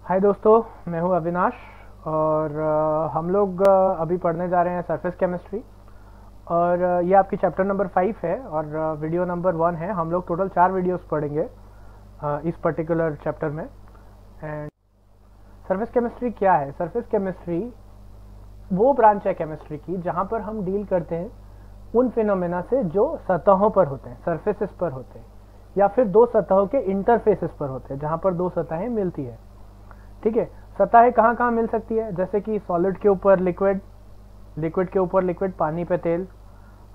हाय दोस्तों, मैं हूं अविनाश और हम लोग अभी पढ़ने जा रहे हैं सरफेस केमिस्ट्री। और ये आपकी चैप्टर नंबर 5 है और वीडियो नंबर 1 है। हम लोग टोटल 4 वीडियोस पढ़ेंगे इस पर्टिकुलर चैप्टर में। एंड सरफेस केमिस्ट्री क्या है? सरफेस केमिस्ट्री वो ब्रांच है केमिस्ट्री की जहां पर हम डील करते हैं उन फिनोमेना से जो सतहों पर होते हैं, सरफेसेस पर होते हैं, या फिर दो सतहों के इंटरफेसेस पर होते हैं जहां पर दो सतहें मिलती है। ठीक है, सतहें कहाँ कहाँ मिल सकती है? जैसे कि सॉलिड के ऊपर लिक्विड, लिक्विड के ऊपर लिक्विड, पानी पे तेल।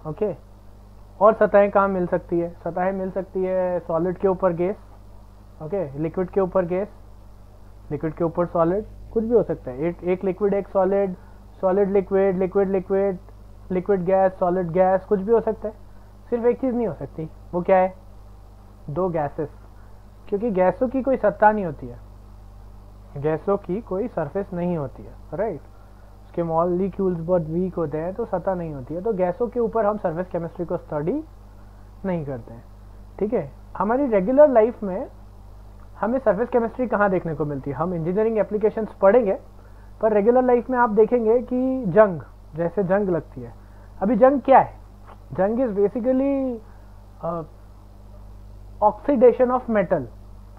ओके, और सतहें कहाँ मिल सकती है? सतहें मिल सकती है सॉलिड के ऊपर गैस, ओके, लिक्विड के ऊपर गैस, लिक्विड के ऊपर सॉलिड, कुछ भी हो सकता है। एक लिक्विड, एक solid, solid liquid, liquid liquid, liquid gas, solid gas, कुछ भी हो सकता है। सिर्फ एक चीज़ नहीं हो सकती, वो क्या है? दो गैसेस, क्योंकि गैसों की कोई सत्ता नहीं होती है, गैसों की कोई सरफेस नहीं होती है, राइट। उसके मॉलिक्यूल्स बहुत वीक होते हैं तो सतह नहीं होती है, तो गैसों के ऊपर हम सरफेस केमिस्ट्री को स्टडी नहीं करते हैं। ठीक है, हमारी रेगुलर लाइफ में हमें सरफेस केमिस्ट्री कहाँ देखने को मिलती है? हम इंजीनियरिंग एप्लीकेशंस पढ़ेंगे, पर रेगुलर लाइफ में आप देखेंगे कि जंग, जैसे जंग लगती है। अभी जंग क्या है? जंग is basically oxidation of metal.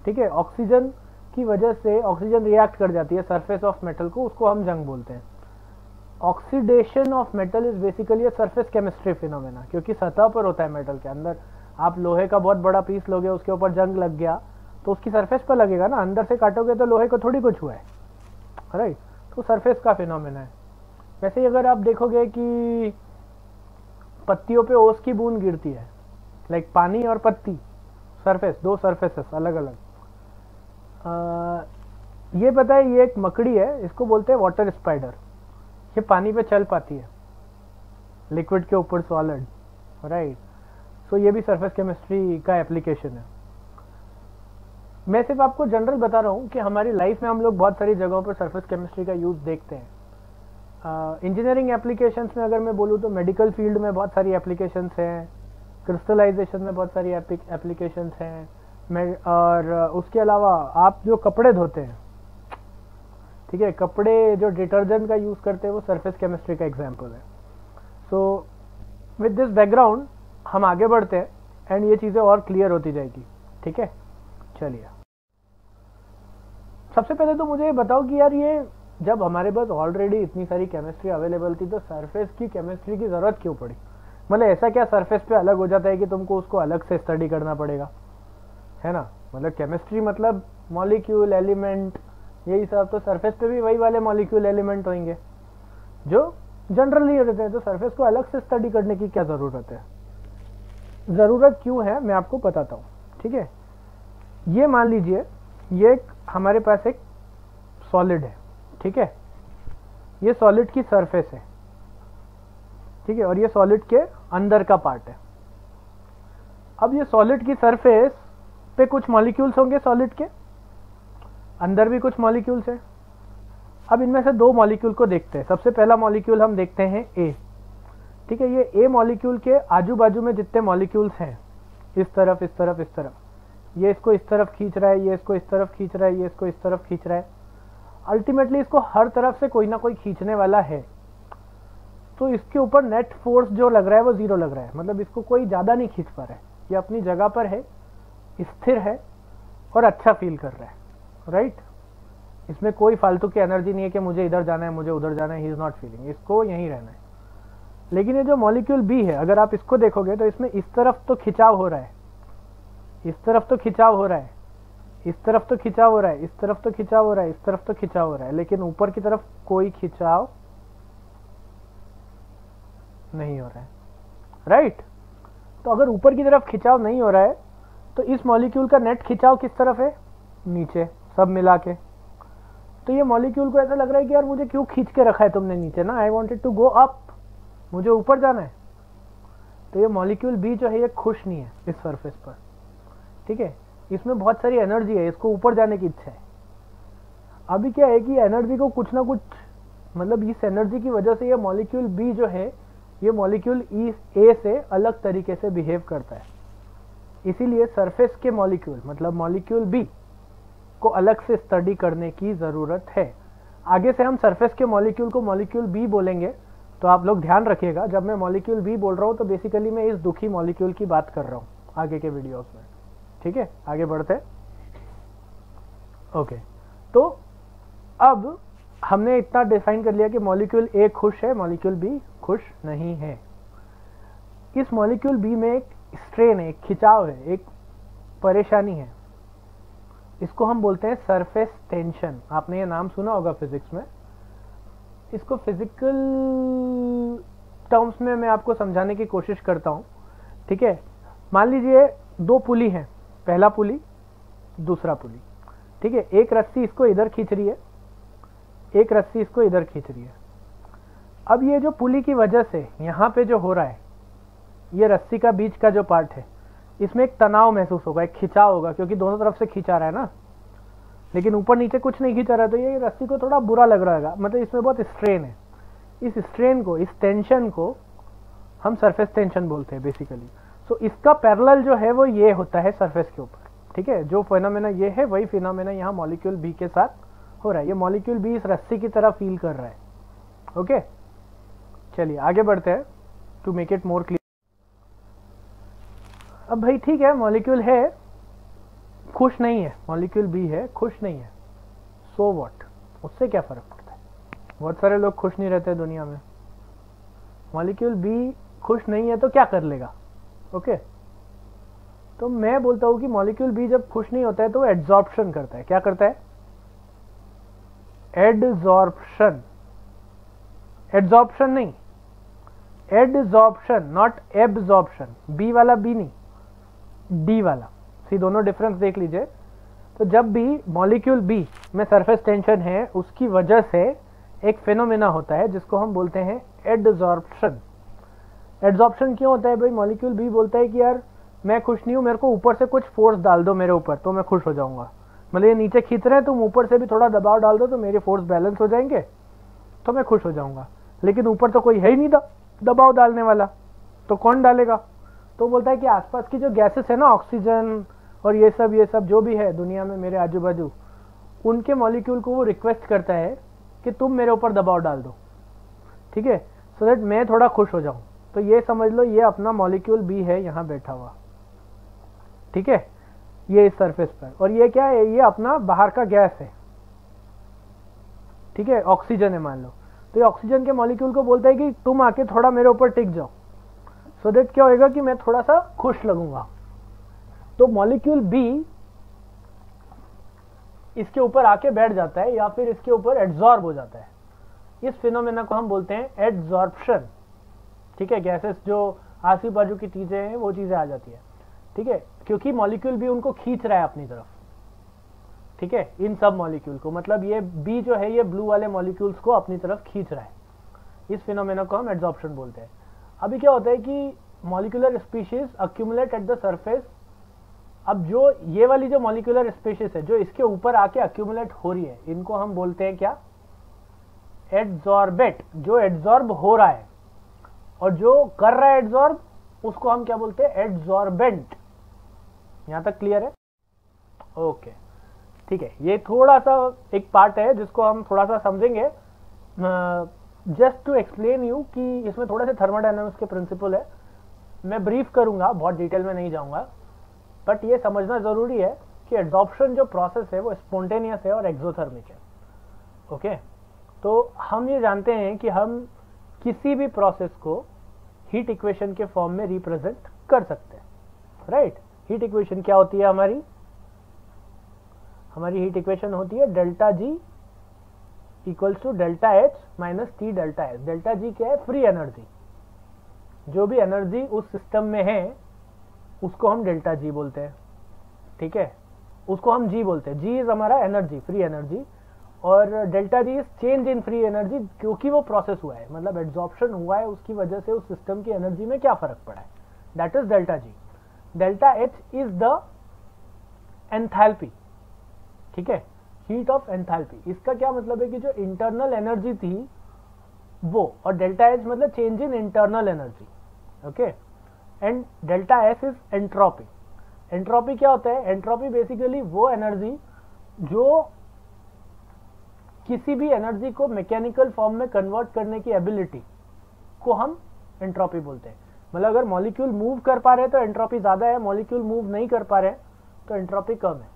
ठीक है, ऑक्सीजन की वजह से ऑक्सीजन रिएक्ट कर जाती है सरफेस ऑफ मेटल को, उसको हम जंग बोलते हैं। Oxidation of metal is basically surface chemistry phenomena, क्योंकि सतह पर होता है मेटल के अंदर। आप लोहे का बहुत बड़ा पीस लोगे, उसके ऊपर जंग लग गया तो उसकी सरफेस पर लगेगा ना, अंदर से काटोगे तो लोहे को थोड़ी कुछ हुआ है, राइट। तो सरफेस का फिनोमेना है। वैसे ही अगर आप देखोगे कि पत्तियों पे ओस की बूंद गिरती है, लाइक पानी और पत्ती, सरफेस, दो सरफेसेस अलग अलग। ये पता है, ये एक मकड़ी है, इसको बोलते हैं वाटर स्पाइडर। ये पानी पे चल पाती है, लिक्विड के ऊपर सॉलिड, राइट। सो ये भी सरफेस केमिस्ट्री का एप्लीकेशन है। मैं सिर्फ आपको जनरल बता रहा हूँ कि हमारी लाइफ में हम लोग बहुत सारी जगहों पर सरफेस केमिस्ट्री का यूज देखते हैं। इंजीनियरिंग एप्लीकेशंस में अगर मैं बोलूँ तो मेडिकल फील्ड में बहुत सारी एप्लीकेशंस हैं, क्रिस्टलाइजेशन में बहुत सारी एप्लीकेशंस हैं, और उसके अलावा आप जो कपड़े धोते हैं, ठीक है, कपड़े जो डिटर्जेंट का यूज़ करते हैं, वो सरफेस केमिस्ट्री का एग्जांपल है। सो विद दिस बैकग्राउंड हम आगे बढ़ते हैं एंड ये चीज़ें और क्लियर होती जाएगी। ठीक है, चलिए। सबसे पहले तो मुझे ये बताओ कि यार, ये जब हमारे पास ऑलरेडी इतनी सारी केमिस्ट्री अवेलेबल थी तो सरफेस की केमिस्ट्री की ज़रूरत क्यों पड़ी? मतलब ऐसा क्या सरफेस पे अलग हो जाता है कि तुमको उसको अलग से स्टडी करना पड़ेगा, है ना? मतलब केमिस्ट्री मतलब मॉलिक्यूल, एलिमेंट, यही सब। तो सरफेस पे भी वही वाले मॉलिक्यूल, एलिमेंट होंगे जो जनरली रहते हैं, तो सरफेस को अलग से स्टडी करने की क्या ज़रूरत है? ज़रूरत क्यों है मैं आपको बताता हूँ। ठीक है, ये मान लीजिए, ये हमारे पास एक सॉलिड है, ठीक है, ये सॉलिड की सरफेस है, ठीक है, और ये सॉलिड के अंदर का पार्ट है। अब ये सॉलिड की सरफेस पे कुछ मॉलिक्यूल्स होंगे, सॉलिड के अंदर भी कुछ मॉलिक्यूल्स हैं। अब इनमें से दो मॉलिक्यूल को देखते हैं। सबसे पहला मॉलिक्यूल हम देखते हैं ए। ठीक है, ये ए मॉलिक्यूल के आजू बाजू में जितने मॉलिक्यूल्स हैं, इस तरफ, इस तरफ, इस तरफ, ये इसको इस तरफ खींच रहा है, ये इसको इस तरफ खींच रहा है, ये इसको इस तरफ खींच रहा है। अल्टीमेटली इसको हर तरफ से कोई ना कोई खींचने वाला है, तो इसके ऊपर नेट फोर्स जो लग रहा है वो 0 लग रहा है। मतलब इसको कोई ज़्यादा नहीं खींच पा रहा है, ये अपनी जगह पर है, स्थिर है और अच्छा फील कर रहा है, राइट। इसमें कोई फालतू की एनर्जी नहीं है कि मुझे इधर जाना है, मुझे उधर जाना है। ही इज नॉट फीलिंग, इसको यहीं रहना है। लेकिन ये जो मॉलिक्यूल बी है, अगर आप इसको देखोगे तो इसमें इस तरफ तो खिंचाव हो रहा है, इस तरफ तो खिंचाव हो रहा है, इस तरफ तो खिंचाव हो रहा है, इस तरफ तो खिंचाव हो रहा है, इस तरफ तो खिंचाव हो रहा है, लेकिन ऊपर की तरफ कोई खिंचाव नहीं हो रहा है, राइट। तो अगर ऊपर की तरफ खिंचाव नहीं हो रहा है तो इस मॉलिक्यूल का नेट खिंचाव किस तरफ है? नीचे, सब मिला के। तो ये मॉलिक्यूल को ऐसा लग रहा है कि यार मुझे क्यों खींच के रखा है तुमने नीचे ना, I wanted to go up, मुझे ऊपर जाना है। तो ये मॉलिक्यूल बी जो है ये खुश नहीं है इस सरफेस पर, ठीक है, इसमें बहुत सारी एनर्जी है, इसको ऊपर जाने की इच्छा है। अभी क्या है कि एनर्जी को कुछ ना कुछ, मतलब इस एनर्जी की वजह से ये मॉलिक्यूल बी जो है, ये मॉलिक्यूल ए से अलग तरीके से बिहेव करता है। इसीलिए सरफेस के मॉलिक्यूल, मतलब मॉलिक्यूल बी, को अलग से स्टडी करने की ज़रूरत है। आगे से हम सरफेस के मॉलिक्यूल को मॉलिक्यूल बी बोलेंगे, तो आप लोग ध्यान रखिएगा, जब मैं मॉलिक्यूल बी बोल रहा हूँ तो बेसिकली मैं इस दुखी मॉलिक्यूल की बात कर रहा हूँ आगे के वीडियोस में। ठीक है, आगे बढ़ते हैं। ओके, तो अब हमने इतना डिफाइन कर लिया कि मॉलिक्यूल ए खुश है, मॉलिक्यूल बी खुश नहीं है। इस मॉलिक्यूल बी में एक स्ट्रेन है, एक खिंचाव है, एक परेशानी है, इसको हम बोलते हैं सरफेस टेंशन। आपने ये नाम सुना होगा फिजिक्स में। इसको फिजिकल टर्म्स में मैं आपको समझाने की कोशिश करता हूँ। ठीक है, मान लीजिए दो पुली हैं, पहला पुली, दूसरा पुली। ठीक है, एक रस्सी इसको इधर खींच रही है, एक रस्सी इसको इधर खींच रही है। अब ये जो पुली की वजह से यहाँ पे जो हो रहा है, ये रस्सी का बीच का जो पार्ट है, इसमें एक तनाव महसूस होगा, एक खिंचाव होगा, क्योंकि दोनों तरफ से खींचा रहा है ना, लेकिन ऊपर नीचे कुछ नहीं खींचा रहा है, तो ये रस्सी को थोड़ा बुरा लग रहा है, मतलब इसमें बहुत स्ट्रेन है। इस स्ट्रेन को, इस टेंशन को हम सरफेस टेंशन बोलते हैं बेसिकली। सो इसका पैरेलल जो है वो ये होता है सरफेस के ऊपर। ठीक है, जो फिनोमेना ये है वही फिनोमेना यहाँ मॉलिक्यूल बी के साथ हो रहा है। ये मॉलिक्यूल बी इस रस्सी की तरह फील कर रहा है। ओके, चलिए आगे बढ़ते हैं to make it more clear. अब भाई ठीक है, मॉलिक्यूल है, खुश नहीं है, मॉलिक्यूल बी है, खुश नहीं है, सो व्हाट, उससे क्या फर्क पड़ता है? बहुत सारे लोग खुश नहीं रहते दुनिया में। मॉलिक्यूल बी खुश नहीं है तो क्या कर लेगा? ओके, तो मैं बोलता हूं कि मॉलिक्यूल बी जब खुश नहीं होता है तो वो एड्सॉर्प्शन करता है। क्या करता है? एडजॉर्प्शन, एड्सॉर्प्शन नहीं, एडजॉर्प्शन, नॉट एब्जॉर्प्शन। बी वाला बी नहीं, डी वाला सी, दोनों डिफरेंस देख लीजिए। तो जब भी मॉलिक्यूल बी में सरफेस टेंशन है, उसकी वजह से एक फिनोमेना होता है जिसको हम बोलते हैं एडजॉर्प्शन। एडजॉर्प्शन क्यों होता है भाई? मॉलिक्यूल बी बोलता है कि यार मैं खुश नहीं हूं, मेरे को ऊपर से कुछ फोर्स डाल दो मेरे ऊपर तो मैं खुश हो जाऊंगा। मतलब ये नीचे खींच रहे हैं, तुम ऊपर से भी थोड़ा दबाव डाल दो तो मेरे फोर्स बैलेंस हो जाएंगे तो मैं खुश हो जाऊंगा। लेकिन ऊपर तो कोई है ही नहीं दबाव डालने वाला, तो कौन डालेगा? तो बोलता है कि आसपास की जो गैसेस है ना, ऑक्सीजन और ये सब जो भी है दुनिया में मेरे आजू बाजू, उनके मॉलिक्यूल को वो रिक्वेस्ट करता है कि तुम मेरे ऊपर दबाव डाल दो, ठीक है, सो दैट मैं थोड़ा खुश हो जाऊं। तो ये समझ लो, ये अपना मॉलिक्यूल बी है यहाँ बैठा हुआ, ठीक है, ये इस सरफेस पर, और ये क्या है? ये अपना बाहर का गैस है, ठीक है, ऑक्सीजन है मान लो। तो ये ऑक्सीजन के मॉलिक्यूल को बोलता है कि तुम आके थोड़ा मेरे ऊपर टिक जाओ, सो दैट क्या होएगा कि मैं थोड़ा सा खुश लगूंगा। तो मॉलिक्यूल बी इसके ऊपर आके बैठ जाता है या फिर इसके ऊपर एड्सॉर्ब हो जाता है। इस फिनोमेना को हम बोलते हैं एड्सॉर्प्शन, ठीक है। गैसेस जो आजू बाजू की चीजें हैं वो चीजें आ जाती है, ठीक है, क्योंकि मॉलिक्यूल बी उनको खींच रहा है अपनी तरफ, ठीक है, इन सब मॉलिक्यूल को। मतलब ये बी जो है ये ब्लू वाले मॉलिक्यूल्स को अपनी तरफ खींच रहा है। इस फिनोमेना को हम एड्सॉर्प्शन बोलते हैं। अभी क्या होता है कि molecular species accumulate at the surface. अब जो ये वाली जो मॉलिक्यूलर स्पीशीज है जो इसके ऊपर आके अक्यूमुलेट हो रही है, इनको हम बोलते हैं क्या? एड्सॉर्बेट। जो एड्सॉर्ब हो रहा है और जो कर रहा है एड्सॉर्ब, उसको हम क्या बोलते हैं? एड्सॉर्बेंट। यहां तक क्लियर है? ओके, ठीक है। ये थोड़ा सा एक पार्ट है जिसको हम थोड़ा सा समझेंगे, जस्ट टू एक्सप्लेन यू कि इसमें थोड़े से थर्मोडायनामिक्स के प्रिंसिपल है। मैं ब्रीफ करूंगा, बहुत डिटेल में नहीं जाऊंगा, बट ये समझना जरूरी है कि एड्सॉर्प्शन जो प्रोसेस है वो स्पॉन्टेनियस है और एक्सोथर्मिक है। ओके, तो हम ये जानते हैं कि हम किसी भी प्रोसेस को हीट इक्वेशन के फॉर्म में रिप्रेजेंट कर सकते हैं, राइट। हीट इक्वेशन क्या होती है हमारी? हमारी हीट इक्वेशन होती है delta G equals to delta H minus T delta S. Delta G क्या है? Free energy. जो भी एनर्जी उस सिस्टम में है उसको हम डेल्टा जी बोलते हैं, ठीक है, उसको हम जी बोलते हैं। जी इज हमारा एनर्जी, फ्री एनर्जी, और delta G is change in free energy, क्योंकि वो प्रोसेस हुआ है, मतलब एड्सॉर्प्शन हुआ है, उसकी वजह से उस सिस्टम की एनर्जी में क्या फर्क पड़ा है, that is delta G. Delta H is the enthalpy, ठीक है, हीट ऑफ एंथैल्पी। इसका क्या मतलब है कि जो इंटरनल एनर्जी थी वो, और डेल्टा एच मतलब change in internal energy, okay, and delta S is entropy. Entropy क्या होता है? एंट्रोपी बेसिकली वो एनर्जी जो किसी भी एनर्जी को मैकेनिकल फॉर्म में कन्वर्ट करने की एबिलिटी को हम एंट्रोपी बोलते हैं। मतलब अगर मॉलिक्यूल मूव कर पा रहे हैं तो एंट्रोपी ज्यादा है, मॉलिक्यूल मूव नहीं कर पा रहे तो एंट्रोपी कम है।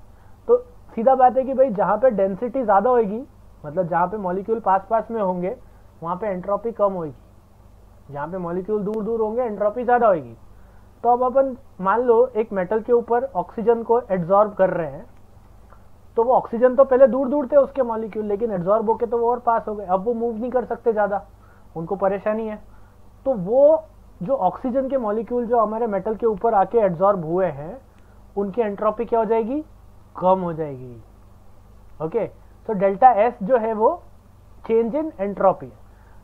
तो सीधा बात है कि भाई जहां पे डेंसिटी ज्यादा होगी, मतलब जहां पे मॉलिक्यूल पास पास में होंगे वहां पे एंट्रोपी कम होगी, जहां पे मॉलिक्यूल दूर दूर होंगे एंट्रोपी ज्यादा होगी। तो अब अपन मान लो एक मेटल के ऊपर ऑक्सीजन को एब्जॉर्ब कर रहे हैं, तो वो ऑक्सीजन तो पहले दूर दूर थे उसके मॉलिक्यूल, लेकिन एब्जॉर्ब होके तो वो और पास हो गए, अब वो मूव नहीं कर सकते ज्यादा, उनको परेशानी है। तो वो जो ऑक्सीजन के मॉलिक्यूल जो हमारे मेटल के ऊपर आके एब्जॉर्ब हुए हैं उनकी एंट्रोपी क्या हो जाएगी, कम हो जाएगी। ओके, तो डेल्टा एस जो है वो चेंज इन एंट्रोपी।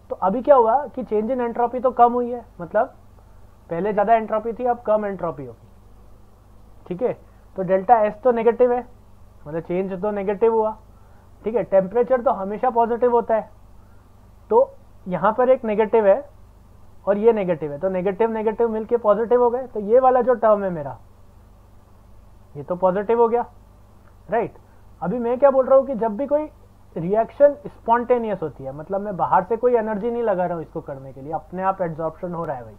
तो अभी क्या हुआ कि चेंज इन एंट्रोपी तो कम हुई है, मतलब पहले ज्यादा एंट्रोपी थी अब कम एंट्रोपी होगी। ठीक है, तो डेल्टा एस तो नेगेटिव है, मतलब चेंज तो नेगेटिव हुआ। ठीक है, टेम्परेचर तो हमेशा पॉजिटिव होता है, तो यहां पर एक नेगेटिव है और ये नेगेटिव है, तो नेगेटिव नेगेटिव मिलके पॉजिटिव हो गए। तो ये वाला जो टर्म है मेरा ये तो पॉजिटिव हो गया, राइट। अभी मैं क्या बोल रहा हूं कि जब भी कोई रिएक्शन स्पॉन्टेनियस होती है, मतलब मैं बाहर से कोई एनर्जी नहीं लगा रहा हूं इसको करने के लिए, अपने आप एब्जॉर्प्शन हो रहा है भाई।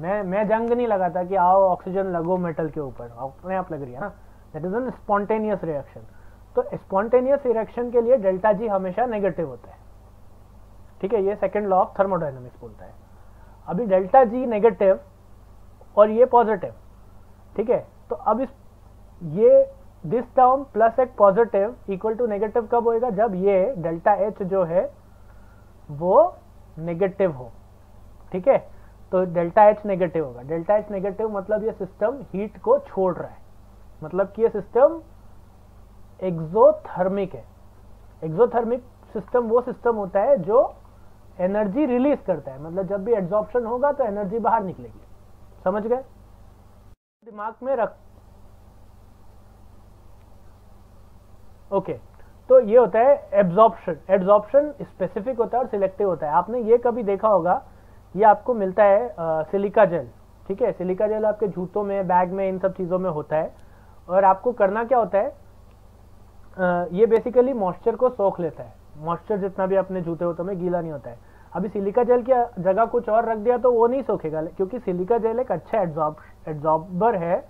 मैं जंग नहीं लगाता कि आओ ऑक्सीजन लगो मेटल के ऊपर, अपने आप लग रही है ना, that is an spontaneous reaction. तो स्पॉन्टेनियस रिएक्शन के लिए डेल्टा जी हमेशा नेगेटिव होता है। ठीक है, ये सेकंड लॉ ऑफ थर्मोडायनामिक्स बोलता है। अभी डेल्टा जी नेगेटिव और ये पॉजिटिव, ठीक है, तो अब ये दिस टर्म प्लस एक पॉजिटिव इक्वल टू नेगेटिव कब होएगा, जब ये डेल्टा एच जो है वो नेगेटिव हो। ठीक है, तो डेल्टा एच नेगेटिव होगा। डेल्टा एच नेगेटिव मतलब ये सिस्टम हीट को छोड़ रहा है, मतलब कि ये सिस्टम एक्सोथर्मिक है। एक्सोथर्मिक सिस्टम वो सिस्टम होता है जो एनर्जी रिलीज करता है, मतलब जब भी एब्जॉर्प्शन होगा तो एनर्जी बाहर निकलेगी। समझ गए, दिमाग में रख। ओके, तो ये होता है एब्जॉर्प्शन। एब्जॉर्प्शन स्पेसिफिक होता है और सिलेक्टिव होता है। आपने ये कभी देखा होगा, ये आपको मिलता है सिलिका जेल। ठीक है, सिलिका जेल आपके जूतों में, बैग में, इन सब चीजों में होता है। और आपको करना क्या होता है, ये बेसिकली मॉइस्चर को सोख लेता है। मॉइस्चर जितना भी अपने जूते होतों में गीला नहीं होता है। अभी सिलिका जेल की जगह कुछ और रख दिया तो वो नहीं सोखेगा, क्योंकि सिलिका जेल एक अच्छा एब्जॉर्बर है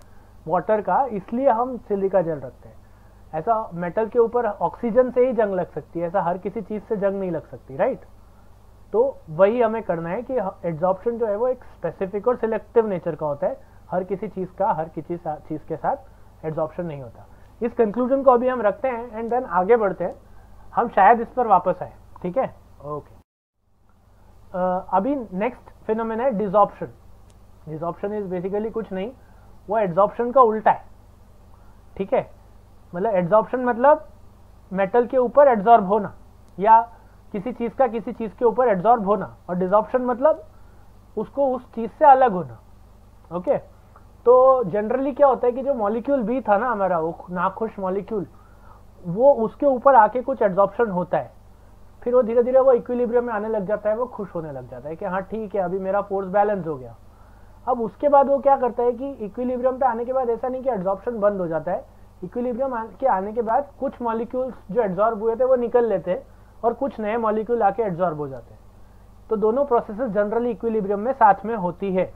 वाटर का, इसलिए हम सिलिका जेल रखते हैं। ऐसा मेटल के ऊपर ऑक्सीजन से ही जंग लग सकती है, ऐसा हर किसी चीज से जंग नहीं लग सकती, राइट। तो वही हमें करना है कि एब्जॉर्प्शन जो है वो एक स्पेसिफिक और सिलेक्टिव नेचर का होता है। हर किसी चीज का हर किसी चीज के साथ एब्जॉर्प्शन नहीं होता। इस कंक्लूजन को अभी हम रखते हैं एंड देन आगे बढ़ते हैं, हम शायद इस पर वापस आए। ठीक है, ओके। अभी नेक्स्ट फिनोमेना है डिसॉर्प्शन। डिसॉर्प्शन इज बेसिकली कुछ नहीं, वो एब्जॉर्प्शन का उल्टा है। ठीक है, मतलब एब्जॉर्प्शन मतलब मेटल के ऊपर एब्जॉर्ब होना, या किसी चीज का किसी चीज के ऊपर एब्जॉर्ब होना, और डिसॉर्प्शन मतलब उसको उस चीज से अलग होना। ओके, तो जनरली क्या होता है कि जो मॉलिक्यूल बी था ना हमारा, वो नाखुश मॉलिक्यूल, वो उसके ऊपर आके कुछ एब्जॉर्प्शन होता है, फिर वो धीरे धीरे वो इक्विलिब्रियम में आने लग जाता है, वो खुश होने लग जाता है कि हाँ ठीक है अभी मेरा फोर्स बैलेंस हो गया। अब उसके बाद वो क्या करता है कि इक्विलिब्रियम पे आने के बाद ऐसा नहीं कि एब्जॉर्प्शन बंद हो जाता है, इक्विलिब्रियम के आने के बाद कुछ मॉलिक्यूल्स जो एब्जॉर्ब हुए थे वो निकल लेते और कुछ नए मॉलिक्यूल आके एब्जॉर्ब हो जाते। तो दोनों प्रोसेसेस जनरली इक्विलिब्रियम में साथ में होती है।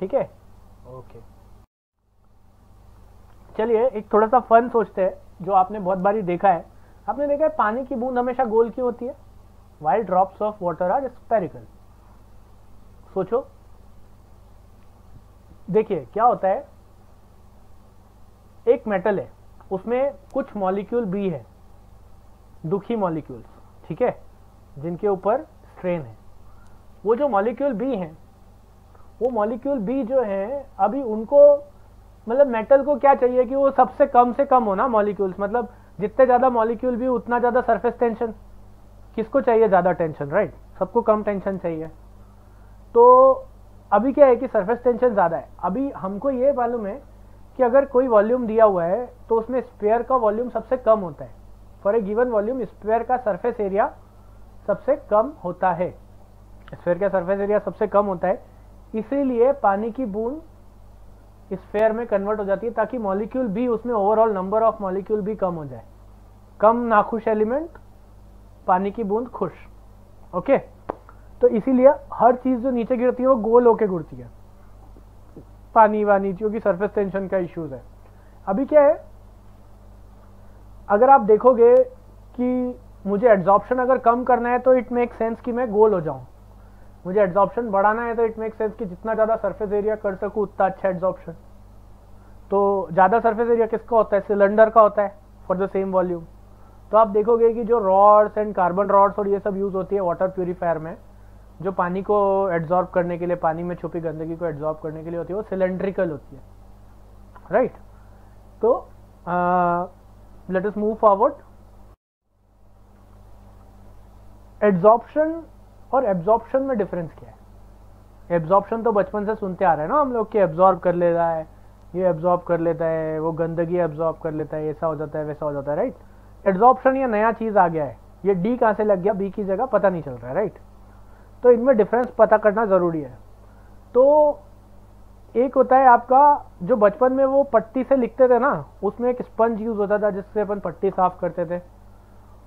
ठीक है, ओके। चलिए एक थोड़ा सा फन सोचते हैं, जो आपने बहुत बारी देखा है। आपने देखा है पानी की बूंद हमेशा गोल क्यों होती है? While drops of water are spherical. सोचो, देखिए क्या होता है, एक मेटल है, उसमें कुछ मॉलिक्यूल बी है, दुखी मॉलिक्यूल्स, ठीक है, जिनके ऊपर स्ट्रेन है। वो जो मॉलिक्यूल बी हैं, वो मॉलिक्यूल बी जो है अभी उनको, मतलब मेटल को क्या चाहिए कि वो सबसे कम से कम हो ना मॉलिक्यूल्स, मतलब जितने ज्यादा मॉलिक्यूल भी उतना ज्यादा सरफेस टेंशन। किसको चाहिए ज्यादा टेंशन, राइट? सबको कम टेंशन चाहिए। तो अभी क्या है कि सरफेस टेंशन ज्यादा है। अभी हमको ये मालूम है कि अगर कोई वॉल्यूम दिया हुआ है तो उसमें स्फीयर का वॉल्यूम सबसे कम होता है। For a given volume sphere का सरफेस एरिया सबसे कम होता है, स्फीयर का सरफेस एरिया सबसे कम होता है, इसीलिए पानी की बूंद स्फीयर में कन्वर्ट हो जाती है ताकि मॉलिक्यूल भी, उसमें ओवरऑल नंबर ऑफ मॉलिक्यूल भी कम हो जाए। कम नाखुश एलिमेंट, पानी की बूंद खुश। ओके, तो इसीलिए हर चीज जो नीचे गिरती है वो गोल होके गिरती है, पानी वानी, क्योंकि सरफेस टेंशन का इश्यूज है। अभी क्या है, अगर आप देखोगे कि मुझे एड्जॉर्प्शन अगर कम करना है तो इट मेक सेंस कि मैं गोल हो जाऊं, मुझे एड्जॉर्प्शन बढ़ाना है तो इट मेक सेंस कि जितना ज्यादा सरफेस एरिया कर सकूं उतना अच्छा एड्जॉर्प्शन। तो ज्यादा सरफेस एरिया किसका होता है, सिलेंडर का होता है फॉर द सेम वॉल्यूम। तो आप देखोगे कि जो रॉड्स एंड कार्बन रॉड्स और ये सब यूज होती है वाटर प्यूरीफायर में, जो पानी को एड्जॉर्ब करने के लिए, पानी में छुपी गंदगी को एड्जॉर्ब करने के लिए होती है, वो सिलेंड्रिकल होती है, राइट। तो let us move forward. Adsorption और एब्जॉर्प्शन में डिफरेंस क्या है? एब्जॉर्प्शन तो बचपन से सुनते आ रहे हैं ना हम लोग कि एब्जॉर्ब कर लेता है, ये एब्जॉर्ब कर लेता है, वो गंदगी एब्जॉर्ब कर लेता है, ऐसा हो जाता है, वैसा हो जाता है, राइट। एड्जॉर्प्शन ये नया चीज आ गया है, ये डी कहां से लग गया, बी की जगह पता नहीं चल रहा है, राइट। तो इनमें डिफरेंस पता करना जरूरी है। तो एक होता है आपका, जो बचपन में वो पट्टी से लिखते थे ना, उसमें एक स्पंज यूज होता था जिससे अपन पट्टी साफ करते थे।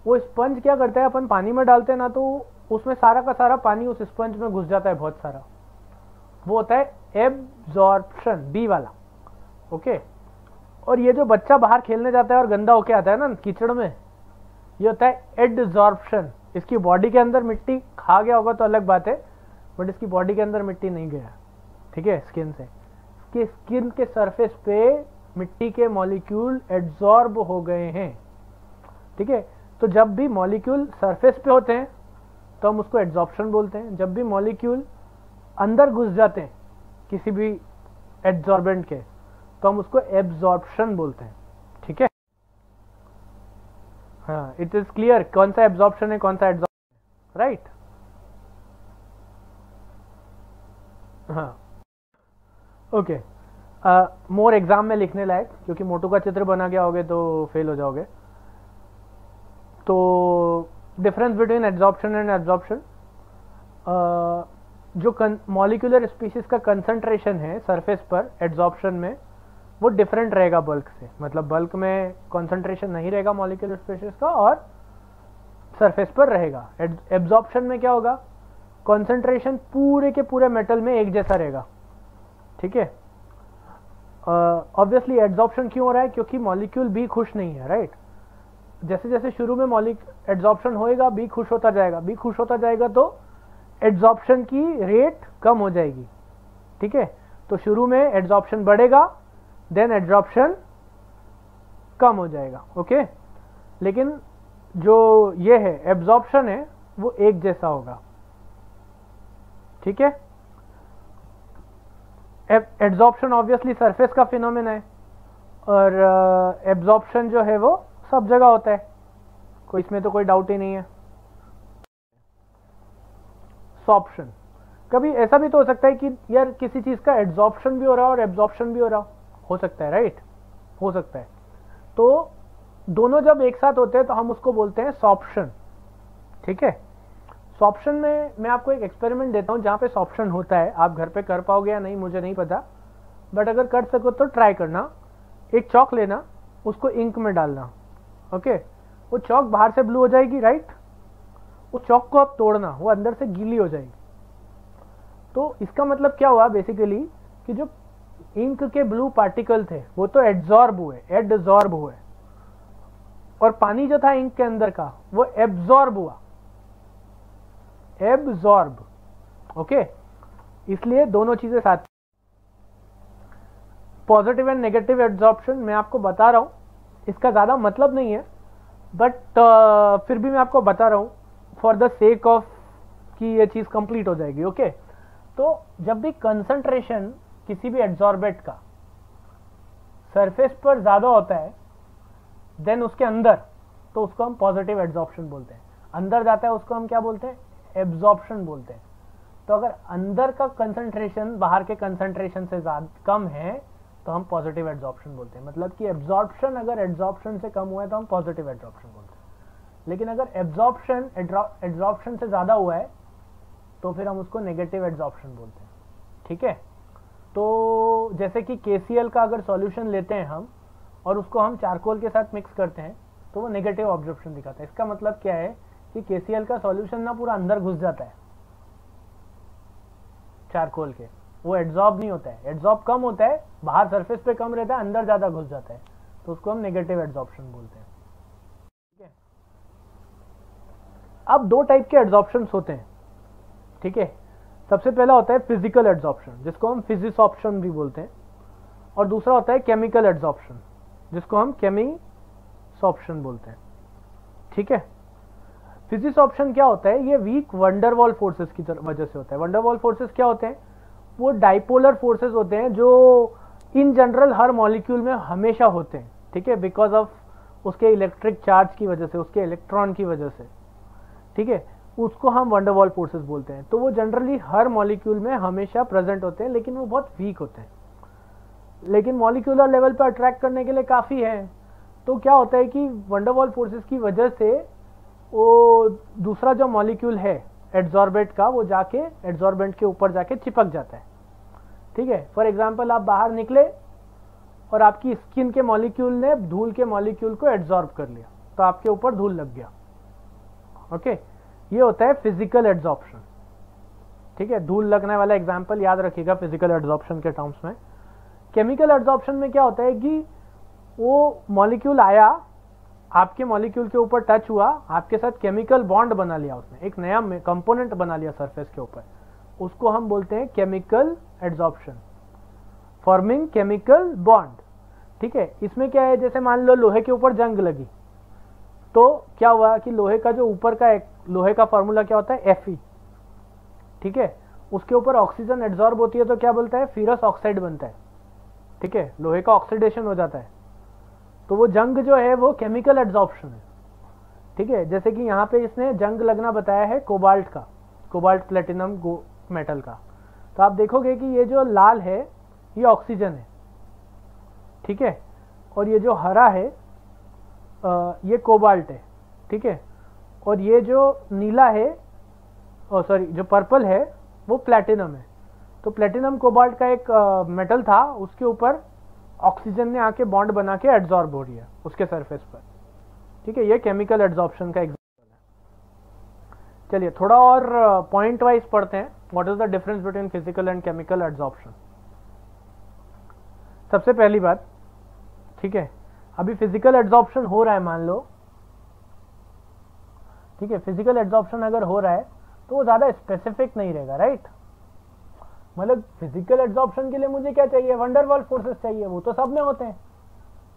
वो स्पंज क्या करता है, अपन पानी में डालते हैं ना तो उसमें सारा का सारा पानी उस स्पंज में घुस जाता है, बहुत सारा। वो होता है एब्जॉर्प्शन, बी वाला। ओके, और ये जो बच्चा बाहर खेलने जाता है और गंदा होके आता है ना कीचड़ में, ये होता है एडजॉर्प्शन। इसकी बॉडी के अंदर मिट्टी खा गया होगा तो अलग बात है, बट इसकी बॉडी के अंदर मिट्टी नहीं गया, ठीक है, स्किन से। इसके स्किन के सरफेस पे मिट्टी के मॉलिक्यूल एड्जॉर्ब हो गए हैं, ठीक है। तो जब भी मॉलिक्यूल सरफेस पे होते हैं तो हम उसको एड्जॉर्प्शन बोलते हैं, जब भी मॉलिक्यूल अंदर घुस जाते हैं किसी भी एड्जॉर्बेंट के तो हम उसको एब्जॉर्प्शन बोलते हैं, ठीक है। हाँ, इट इज क्लियर कौन सा एब्जॉर्प्शन है कौन सा एड्जॉर्प्शन, राइट। हाँ, ओके। मोर एग्जाम में लिखने लायक, क्योंकि मोटू का चित्र बना गया होगे तो फेल हो जाओगे। तो difference between adsorption and absorption, जो मॉलिक्यूलर स्पीशीज का कंसंट्रेशन है सरफेस पर एड्जॉर्प्शन में, वो डिफरेंट रहेगा बल्क से। मतलब बल्क में कंसंट्रेशन नहीं रहेगा मॉलिक्यूलर स्पीशीज का और सरफेस पर रहेगा। एब्जॉर्प्शन में क्या होगा, कंसंट्रेशन पूरे के पूरे मेटल में एक जैसा रहेगा, ठीक है। ऑब्वियसली एड्जॉर्प्शन क्यों हो रहा है, क्योंकि मॉलिक्यूल भी खुश नहीं है, राइट। जैसे जैसे शुरू में एड्जॉर्प्शन होएगा, बी खुश होता जाएगा, बी खुश होता जाएगा तो एड्जॉर्प्शन की रेट कम हो जाएगी, ठीक है। तो शुरू में एड्जॉर्प्शन बढ़ेगा, देन एड्जॉर्प्शन कम हो जाएगा, ओके। लेकिन जो ये है एब्जॉर्प्शन है वो एक जैसा होगा, ठीक है। एड्जॉर्प्शन ऑब्वियसली सरफेस का फिनोमेना है और एब्जॉर्प्शन जो है वो सब जगह होता है, कोई इसमें तो कोई डाउट ही नहीं है। सॉर्प्शन, कभी ऐसा भी तो हो सकता है कि यार किसी चीज का एड्जॉर्प्शन भी हो रहा है और एब्जॉर्प्शन भी हो सकता है, राइट, हो सकता है। तो दोनों जब एक साथ होते हैं तो हम उसको बोलते हैं सॉर्प्शन, ठीक है। सॉर्प्शन में मैं आपको एक एक्सपेरिमेंट देता हूं जहां पे सॉर्प्शन होता है। आप घर पे कर पाओगे या नहीं मुझे नहीं पता, बट अगर कर सको तो ट्राई करना। एक चौक लेना, उसको इंक में डालना, ओके। वो चौक बाहर से ब्लू हो जाएगी, राइट। उस चौक को आप तोड़ना, वो अंदर से गीली हो जाएगी। तो इसका मतलब क्या हुआ बेसिकली कि जो इंक के ब्लू पार्टिकल थे वो तो एड्जॉर्ब हुए, और पानी जो था इंक के अंदर का वो एब्जॉर्ब हुआ, ओके। इसलिए दोनों चीजें साथ। पॉजिटिव एंड नेगेटिव एब्जॉर्प्शन मैं आपको बता रहा हूं, इसका ज्यादा मतलब नहीं है, बट फिर भी मैं आपको बता रहा हूं फॉर द सेक ऑफ कि ये चीज कंप्लीट हो जाएगी, ओके। तो जब भी कंसंट्रेशन किसी भी एड्जॉर्बेंट का सरफेस पर ज्यादा होता है देन उसके अंदर, तो उसको हम पॉजिटिव एब्जॉर्प्शन बोलते हैं। अंदर जाता है उसको हम क्या बोलते हैं, एब्जॉर्प्शन बोलते हैं। तो अगर अंदर का कंसंट्रेशन बाहर के कंसंट्रेशन से ज्यादा कम है तो हम पॉजिटिव एब्जॉर्प्शन बोलते हैं। मतलब कि एब्जॉर्प्शन अगर एड्जॉर्प्शन से कम हुआ है तो हम पॉजिटिव एब्जॉर्प्शन बोलते हैं। लेकिन अगर एब्जॉर्प्शन एड्जॉर्प्शन से ज्यादा हुआ है तो फिर हम उसको नेगेटिव एब्जॉर्प्शन बोलते हैं, ठीक है। तो जैसे कि KCl का अगर सॉल्यूशन लेते हैं हम और उसको हम चारकोल के साथ मिक्स करते हैं तो वो नेगेटिव ऑब्जॉर्प्शन दिखाता है। इसका मतलब क्या है कि KCl का सॉल्यूशन ना पूरा अंदर घुस जाता है चारकोल के, वो एड्जॉर्ब नहीं होता है, एड्जॉर्ब कम होता है, बाहर सरफेस पे कम रहता है, अंदर ज्यादा घुस जाता है, तो उसको हम नेगेटिव एड्जॉर्प्शन बोलते हैं। ठीक है, अब दो टाइप के एड्जॉर्प्शन होते हैं। ठीक है, सबसे पहला होता है फिजिकल एड्जॉर्प्शन जिसको हम फिजिसॉर्प्शन भी बोलते हैं, और दूसरा होता है केमिकल एड्जॉर्प्शन जिसको हम केमिसॉर्प्शन बोलते हैं। ठीक है, फिजिसॉर्प्शन क्या होता है, ये वीक वंडरवॉल फोर्सेस की वजह से होता है। वंडरवॉल फोर्सेस क्या होते हैं, वो डाइपोलर फोर्सेस होते हैं जो इन जनरल हर मॉलिक्यूल में हमेशा होते हैं। ठीक है, बिकॉज ऑफ उसके इलेक्ट्रिक चार्ज की वजह से, उसके इलेक्ट्रॉन की वजह से। ठीक है, उसको हम वंडरवॉल फोर्सेस बोलते हैं। तो वो जनरली हर मॉलिक्यूल में हमेशा प्रेजेंट होते हैं, लेकिन वो बहुत वीक होते हैं, लेकिन मॉलिक्यूलर लेवल पर अट्रैक्ट करने के लिए काफ़ी है। तो क्या होता है कि वंडरवॉल फोर्सेस की वजह से वो दूसरा जो मॉलिक्यूल है एड्जॉर्बेंट का, वो जाके एड्जॉर्बेंट के ऊपर जाके चिपक जाता है। ठीक है, फॉर एग्जांपल आप बाहर निकले और आपकी स्किन के मॉलिक्यूल ने धूल के मॉलिक्यूल को एड्जॉर्ब कर लिया, तो आपके ऊपर धूल लग गया। ओके, ये होता है फिजिकल एड्जॉर्प्शन। ठीक है, धूल लगने वाला एग्जांपल याद रखिएगा फिजिकल एड्जॉर्प्शन के टर्म्स में। केमिकल एड्जॉर्प्शन में क्या होता है कि वो मॉलिक्यूल आया, आपके मॉलिक्यूल के ऊपर टच हुआ, आपके साथ केमिकल बॉन्ड बना लिया, उसने एक नया कंपोनेंट बना लिया सरफेस के ऊपर, उसको हम बोलते हैं chemical adsorption, forming chemical bond. ठीक है, इसमें क्या है, जैसे मान लो लोहे के ऊपर जंग लगी, तो क्या हुआ कि लोहे का जो ऊपर का लोहे का फॉर्मूला क्या होता है, Fe। ठीक है, उसके ऊपर ऑक्सीजन एड्जॉर्ब होती है तो क्या बोलता है, फेरस ऑक्साइड बनता है। ठीक है, लोहे का ऑक्सीडेशन हो जाता है, तो वो जंग जो है वो केमिकल एड्जॉर्प्शन है। ठीक है, जैसे कि यहाँ पे इसने जंग लगना बताया है कोबाल्ट का, कोबाल्ट प्लेटिनम मेटल का, तो आप देखोगे कि ये जो लाल है ये ऑक्सीजन है। ठीक है, और ये जो हरा है ये कोबाल्ट है। ठीक है, और ये जो नीला है, सॉरी जो पर्पल है वो प्लेटिनम है। तो प्लेटिनम कोबाल्ट का एक मेटल था, उसके ऊपर ऑक्सीजन ने आके बॉन्ड बना के एड्जॉर्ब हो रही है उसके सरफेस पर। ठीक है, ये केमिकल एड्जॉर्प्शन का एग्जांपल है। चलिए थोड़ा और पॉइंट वाइज पढ़ते हैं, what is the difference between physical and chemical adsorption. सबसे पहली बात, ठीक है, अभी फिजिकल एड्जॉर्प्शन हो रहा है मान लो। ठीक है, फिजिकल एड्जॉर्प्शन अगर हो रहा है तो वो ज्यादा स्पेसिफिक नहीं रहेगा, राइट। मतलब फिजिकल एड्जॉर्प्शन के लिए मुझे क्या चाहिए, वंडरवॉल फोर्सेस चाहिए, वो तो सब में होते हैं।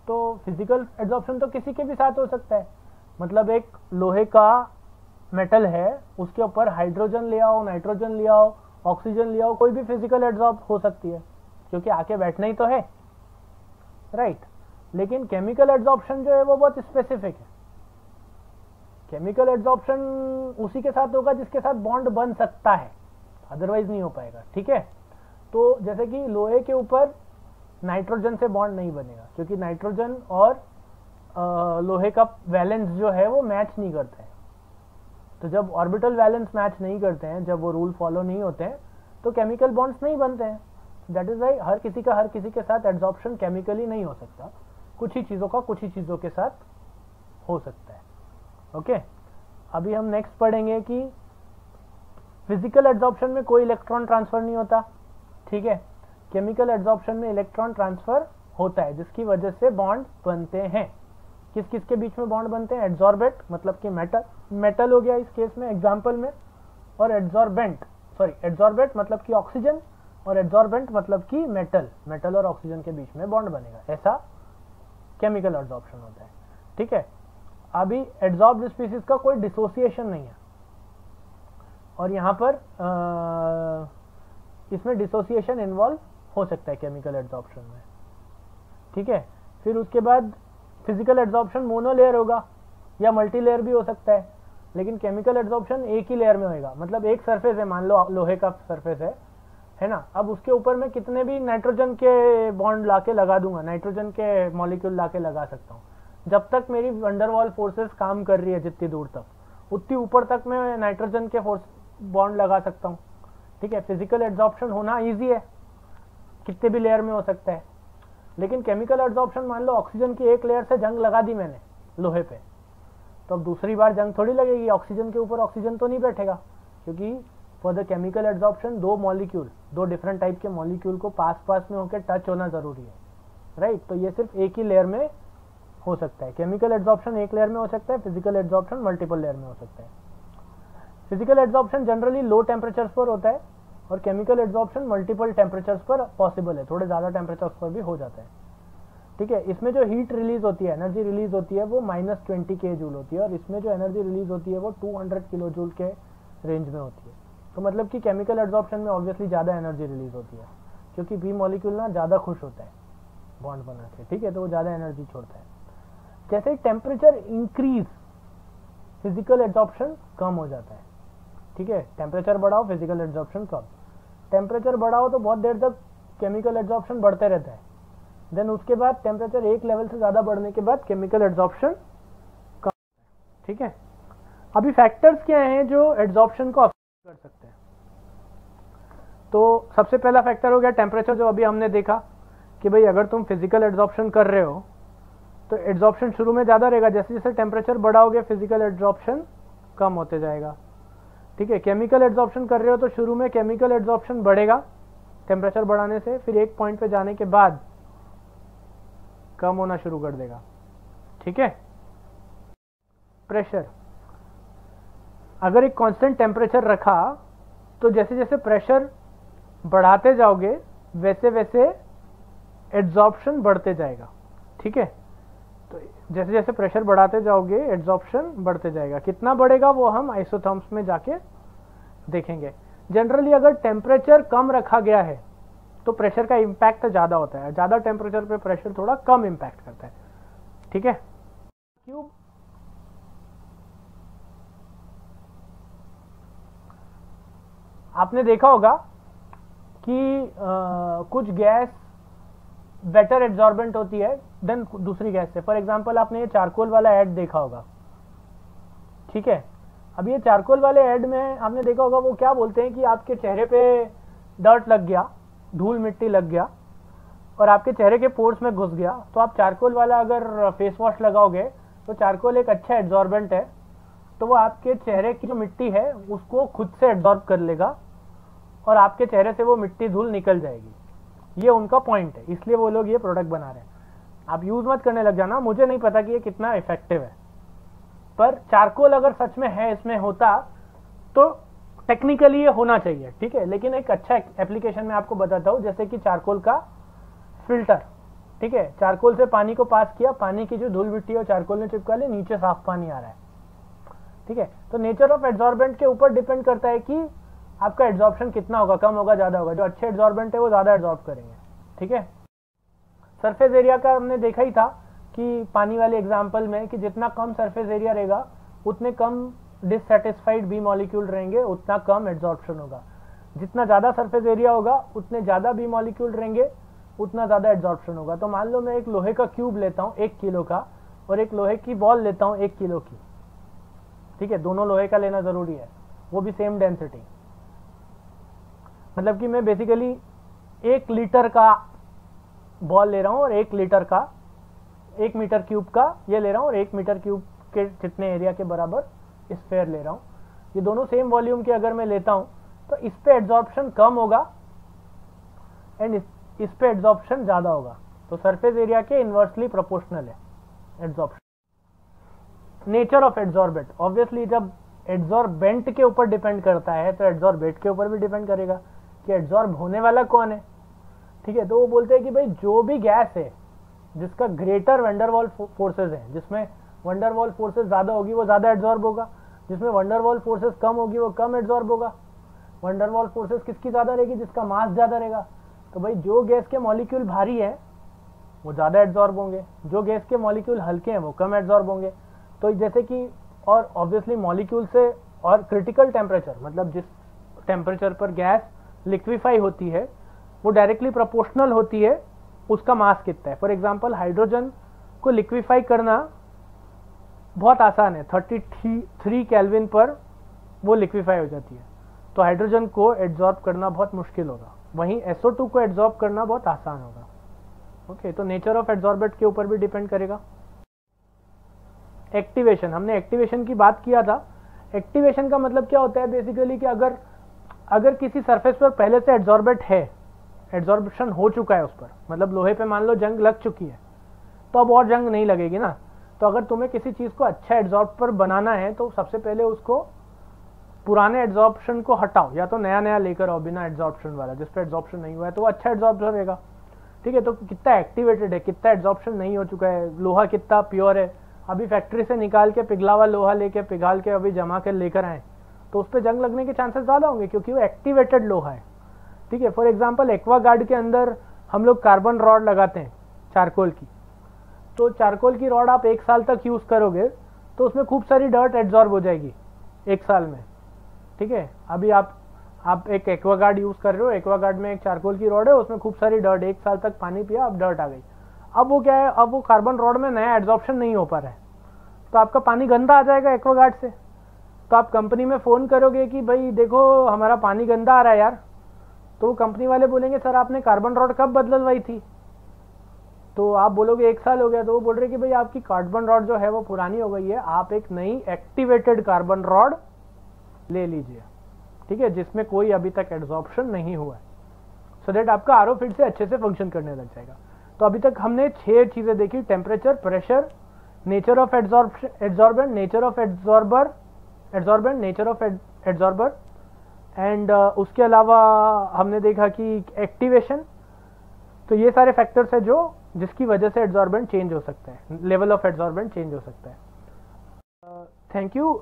तो फिजिकल एड्जॉर्प्शन तो किसी के भी साथ हो सकता है। मतलब एक लोहे का मेटल है, उसके ऊपर हाइड्रोजन ले आओ, नाइट्रोजन ले आओ, ऑक्सीजन ले आओ, कोई भी फिजिकल एड्जॉर्ब हो सकती है, क्योंकि आके बैठना ही तो है, राइट। लेकिन केमिकल एड्जॉर्प्शन जो है वो बहुत स्पेसिफिक है। केमिकल एड्जॉर्प्शन उसी के साथ होगा जिसके साथ बॉन्ड बन सकता है, अदरवाइज नहीं हो पाएगा। ठीक है, तो जैसे कि लोहे के ऊपर नाइट्रोजन से बॉन्ड नहीं बनेगा, क्योंकि नाइट्रोजन और लोहे का वैलेंस जो है वो मैच नहीं करते हैं। तो जब ऑर्बिटल वैलेंस मैच नहीं करते हैं, जब वो रूल फॉलो नहीं होते हैं, तो केमिकल बॉन्ड्स नहीं बनते हैं। दैट इज वाई हर किसी के साथ एड्जॉर्प्शन केमिकली नहीं हो सकता, कुछ ही चीजों का कुछ ही चीजों के साथ हो सकता है। ओके, अभी हम नेक्स्ट पढ़ेंगे कि फिजिकल एड्जॉर्प्शन में कोई इलेक्ट्रॉन ट्रांसफर नहीं होता। ठीक है, केमिकल एड्जॉर्प्शन में इलेक्ट्रॉन ट्रांसफर होता है, जिसकी वजह से बॉन्ड बनते हैं। किस किस के बीच में बॉन्ड बनते हैं, एड्जॉर्बेट मतलब कि मेटल हो गया इस केस में एग्जांपल में, और एड्जॉर्बेट मतलब कि ऑक्सीजन, और एड्जॉर्बेंट मतलब कि मेटल और ऑक्सीजन के बीच में बॉन्ड बनेगा, ऐसा केमिकल एड्जॉर्प्शन होता है। ठीक है, अभी एड्जॉर्ब्ड स्पीसीज का कोई डिसोसिएशन नहीं है, और यहाँ पर इसमें डिसोसिएशन इन्वॉल्व हो सकता है केमिकल एड्जॉर्प्शन में। ठीक है, फिर उसके बाद फिजिकल एड्जॉर्प्शन मोनोलेयर होगा या मल्टी लेयर भी हो सकता है, लेकिन केमिकल एड्जॉर्प्शन एक ही लेयर में होगा। मतलब एक सरफेस है, मान लो लोहे का सरफेस है ना, अब उसके ऊपर मैं कितने भी नाइट्रोजन के बॉन्ड लाके लगा दूंगा, नाइट्रोजन के मॉलिक्यूल लाके लगा सकता हूँ, जब तक मेरी वंडरवॉल फोर्सेस काम कर रही है जितनी दूर तक, उतनी ऊपर तक मैं नाइट्रोजन के फोर्स बॉन्ड लगा सकता हूँ। ठीक है, फिजिकल एड्जॉर्प्शन होना इजी है, कितने भी लेयर में हो सकता है। लेकिन केमिकल एड्जॉर्प्शन, मान लो ऑक्सीजन की एक लेयर से जंग लगा दी मैंने, लोहे पे, तो अब दूसरी बार जंग थोड़ी लगेगी, ऑक्सीजन के ऊपर ऑक्सीजन तो नहीं बैठेगा, क्योंकि फॉर द केमिकल एब्जॉर्प्शन दो मॉलिक्यूल, दो डिफरेंट टाइप के मॉलिक्यूल को पास पास में होकर टच होना जरूरी है, राइट। तो ये सिर्फ एक ही लेयर में हो सकता है, केमिकल एब्जॉर्प्शन एक लेयर में हो सकता है, फिजिकल एब्जॉर्प्शन मल्टीपल लेयर में हो सकता है। फिजिकल एब्जॉर्प्शन जनरली लो टेम्परेचर्स पर होता है और केमिकल एब्जॉर्प्शन मल्टीपल टेम्परेचर्स पर पॉसिबल है, थोड़े ज़्यादा टेम्परेचर्स पर भी हो जाता है, ठीक है। इसमें जो हीट रिलीज होती है, एनर्जी रिलीज होती है वो -20 के जूल होती है, और इसमें जो एनर्जी रिलीज होती है वो 200 किलो जूल के रेंज में होती है। तो मतलब कि केमिकल एब्जॉर्प्शन में ऑब्वियसली ज़्यादा एनर्जी रिलीज होती है, क्योंकि बी मॉलिक्यूल ना ज़्यादा खुश होता है बॉन्ड बना के, ठीक है, तो वो ज़्यादा एनर्जी छोड़ता है। जैसे टेम्परेचर इंक्रीज फिजिकल एब्जॉर्प्शन कम हो जाता है, ठीक है। टेम्परेचर बढ़ाओ फिजिकल एब्जॉर्प्शन कम, टेम्परेचर बढ़ाओ तो बहुत देर तक केमिकल एब्जॉर्प्शन बढ़ते रहता है, देन उसके बाद टेम्परेचर एक लेवल से ज़्यादा बढ़ने के बाद केमिकल एब्जॉर्प्शन कम, ठीक है। अभी फैक्टर्स क्या हैं जो एब्जॉर्प्शन को अफेक्ट कर सकते हैं। तो सबसे पहला फैक्टर हो गया टेम्परेचर, जो अभी हमने देखा कि भाई अगर तुम फिजिकल एब्जॉर्प्शन कर रहे हो तो एब्जॉर्प्शन शुरू में ज़्यादा रहेगा, जैसे जैसे टेम्परेचर बढ़ाओगे फिजिकल एब्जॉर्प्शन कम होते जाएगा, ठीक है। केमिकल एब्जॉर्प्शन कर रहे हो तो शुरू में केमिकल एब्जॉर्प्शन बढ़ेगा टेम्परेचर बढ़ाने से, फिर एक पॉइंट पे जाने के बाद कम होना शुरू कर देगा, ठीक है। प्रेशर, अगर एक कांस्टेंट टेम्परेचर रखा तो जैसे जैसे प्रेशर बढ़ाते जाओगे वैसे वैसे एब्जॉर्प्शन बढ़ते जाएगा, ठीक है। तो जैसे जैसे प्रेशर बढ़ाते जाओगे एब्जॉर्प्शन बढ़ते जाएगा, कितना बढ़ेगा वो हम आइसोथर्म्स में जाके देखेंगे। जनरली अगर टेम्परेचर कम रखा गया है तो प्रेशर का इम्पैक्ट ज़्यादा होता है, ज़्यादा टेम्परेचर पे प्रेशर थोड़ा कम इम्पैक्ट करता है, ठीक है। क्यूब, आपने देखा होगा कि कुछ गैस बेटर एब्जॉर्बेंट होती है देन दूसरी गैस से। फॉर एग्जांपल आपने ये चारकोल वाला ऐड देखा होगा, ठीक है। अब ये चारकोल वाले ऐड में आपने देखा होगा वो क्या बोलते हैं कि आपके चेहरे पे डर्ट लग गया, धूल मिट्टी लग गया और आपके चेहरे के पोर्स में घुस गया, तो आप चारकोल वाला अगर फेस वॉश लगाओगे तो चारकोल एक अच्छा एब्जॉर्बेंट है, तो वो आपके चेहरे की जो मिट्टी है उसको खुद से एब्जॉर्ब कर लेगा और आपके चेहरे से वो मिट्टी धूल निकल जाएगी। ये उनका पॉइंट है, इसलिए वो लोग ये प्रोडक्ट बना रहे हैं। आप यूज मत करने लग जाना, मुझे नहीं पता कि ये कितना इफेक्टिव है, पर चारकोल अगर सच में है इसमें होता तो टेक्निकली ये होना चाहिए, ठीक है। लेकिन एक अच्छा एप्लीकेशन में आपको बताता हूँ, जैसे कि चारकोल का फिल्टर, ठीक है। चारकोल से पानी को पास किया, पानी की जो धूल मिट्टी और चारकोल ने चिपका ली, नीचे साफ पानी आ रहा है, ठीक है। तो नेचर ऑफ एब्जॉर्बेंट के ऊपर डिपेंड करता है कि आपका एब्जॉर्प्शन कितना होगा, कम होगा ज्यादा होगा। जो अच्छे एब्जॉर्बेंट है वो ज्यादा एब्जॉर्ब करेंगे, ठीक है। सरफेस एरिया का हमने देखा ही था कि पानी वाले एग्जांपल में कि जितना कम सरफेस एरिया रहेगा उतने कम डिससेटिस्फाइड बी मॉलिक्यूल रहेंगे, उतना कम एब्जॉर्प्शन होगा। जितना ज्यादा सरफेस एरिया होगा उतने ज्यादा बी मॉलिक्यूल रहेंगे, उतना ज्यादा एब्जॉर्प्शन होगा। तो मान लो मैं एक लोहे का क्यूब लेता हूँ 1 किलो का और एक लोहे की बॉल लेता हूँ 1 किलो की, ठीक है। दोनों लोहे का लेना जरूरी है, वो भी सेम डेंसिटी। मतलब कि मैं बेसिकली 1 लीटर का बॉल ले रहा हूं और 1 लीटर का 1 मीटर क्यूब का ये ले रहा हूं और 1 मीटर क्यूब के जितने एरिया के बराबर स्फेयर ले रहा हूं। ये दोनों सेम वॉल्यूम के अगर मैं लेता हूं तो इस पे एब्जॉर्प्शन कम होगा एंड इस पे एब्जॉर्प्शन ज्यादा होगा। तो सरफेस एरिया के इनवर्सली प्रोपोर्शनल है absorption. Nature of absorbent, obviously जब एब्जॉर्बेंट के ऊपर डिपेंड करता है तो एब्जॉर्बेट के ऊपर भी डिपेंड करेगा कि एब्जॉर्ब होने वाला कौन है, ठीक है। तो वो बोलते हैं कि भाई जो भी गैस है जिसका ग्रेटर वंडरवॉल फोर्सेस है, जिसमें वंडरवॉल फोर्सेस ज्यादा होगी वो ज्यादा एब्जॉर्ब होगा, जिसमें वंडरवॉल फोर्सेस कम होगी वो कम एब्जॉर्ब होगा। वंडरवॉल फोर्सेस किसकी ज्यादा रहेगी, जिसका मास ज्यादा रहेगा। तो भाई जो गैस के मॉलिक्यूल भारी है वो ज्यादा एब्जॉर्ब होंगे, जो गैस के मॉलिक्यूल हल्के हैं वो कम एब्जॉर्ब होंगे। तो जैसे कि और ऑब्वियसली मॉलिक्यूल से और क्रिटिकल टेम्परेचर, मतलब जिस टेम्परेचर पर गैस लिक्विफाई होती है वो डायरेक्टली प्रोपोर्शनल होती है उसका मास कितना है। फॉर एग्जांपल हाइड्रोजन को लिक्विफाई करना बहुत आसान है, 33 केल्विन पर वो लिक्विफाई हो जाती है, तो हाइड्रोजन को एब्जॉर्ब करना बहुत मुश्किल होगा। वहीं SO2 को एब्जॉर्ब करना बहुत आसान होगा, ओके। तो नेचर ऑफ एब्जॉर्बेंट के ऊपर भी डिपेंड करेगा। एक्टिवेशन, हमने एक्टिवेशन की बात किया था। एक्टिवेशन का मतलब क्या होता है बेसिकली कि अगर किसी सरफेस पर पहले से एड्सॉर्बेंट है, एड्सॉर्प्शन हो चुका है उस पर, मतलब लोहे पे मान लो जंग लग चुकी है, तो अब और जंग नहीं लगेगी ना। तो अगर तुम्हें किसी चीज को अच्छा एड्सॉर्बर बनाना है तो सबसे पहले उसको पुराने एड्सॉर्प्शन को हटाओ, या तो नया नया लेकर आओ बिना एड्सॉर्प्शन वाला, जिस पे एड्सॉर्प्शन नहीं हुआ है तो वो अच्छा एड्सॉर्बर रहेगा। ठीक है, तो कितना एक्टिवेटेड है, कितना एड्सॉर्प्शन नहीं हो चुका है, लोहा कितना प्योर है, अभी फैक्ट्री से निकाल के पिघला हुआ लोहा लेके पिघाल के अभी जमा कर लेकर आए तो उस पर जंग लगने के चांसेस ज़्यादा होंगे क्योंकि वो एक्टिवेटेड लोहा है। ठीक है, फॉर एग्जाम्पल एक्वागार्ड के अंदर हम लोग कार्बन रॉड लगाते हैं चारकोल की, तो चारकोल की रॉड आप 1 साल तक यूज़ करोगे तो उसमें खूब सारी डर्ट एब्जॉर्ब हो जाएगी 1 साल में। ठीक है, अभी आप एक एक्वागार्ड यूज़ कर रहे हो, एक्वागार्ड में एक चारकोल की रॉड है, उसमें खूब सारी डर्ट, 1 साल तक पानी पिया, अब डर्ट आ गई। अब वो क्या है, अब वो कार्बन रॉड में नया एब्जॉर्प्शन नहीं हो पा रहा है, तो आपका पानी गंदा आ जाएगा एक्वागार्ड से। तो आप कंपनी में फ़ोन करोगे कि भाई देखो हमारा पानी गंदा आ रहा है यार, तो कंपनी वाले बोलेंगे सर आपने कार्बन रॉड कब बदलवाई थी? तो आप बोलोगे 1 साल हो गया, तो वो बोल रहे कि भाई आपकी कार्बन रॉड जो है वो पुरानी हो गई है, आप एक नई एक्टिवेटेड कार्बन रॉड ले लीजिए। ठीक है, जिसमें कोई अभी तक एड्सॉर्प्शन नहीं हुआ है, सो दैट आपका आरओ फिर से अच्छे से फंक्शन करने लग जाएगा। तो अभी तक हमने 6 चीजें देखी, temperature, pressure, nature of adsorbent, nature of adsorbent, nature of adsorber, and उसके अलावा हमने देखा कि एक्टिवेशन। तो ये सारे फैक्टर्स है जो जिसकी वजह से एड्सॉर्बेंट चेंज हो सकता है, लेवल ऑफ एड्सॉर्बेंट चेंज हो सकता है। Thank you.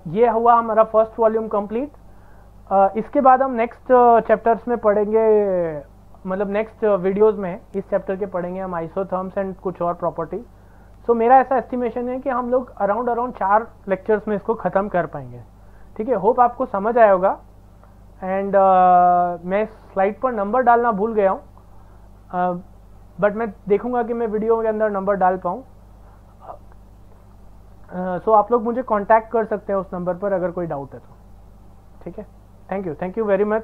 ये हुआ हमारा फर्स्ट वॉल्यूम कंप्लीट। इसके बाद हम नेक्स्ट चैप्टर्स में पढ़ेंगे, मतलब नेक्स्ट वीडियोस में इस चैप्टर के पढ़ेंगे हम आइसोथर्म्स एंड कुछ और प्रॉपर्टीज। सो मेरा ऐसा एस्टिमेशन है कि हम लोग अराउंड 4 लेक्चर्स में इसको ख़त्म कर पाएंगे। ठीक है, होप आपको समझ आया होगा। एंड मैं स्लाइड पर नंबर डालना भूल गया हूँ, बट मैं देखूंगा कि मैं वीडियो के अंदर नंबर डाल पाऊँ। सो आप लोग मुझे कांटेक्ट कर सकते हैं उस नंबर पर अगर कोई डाउट है तो। ठीक है, थैंक यू वेरी मच।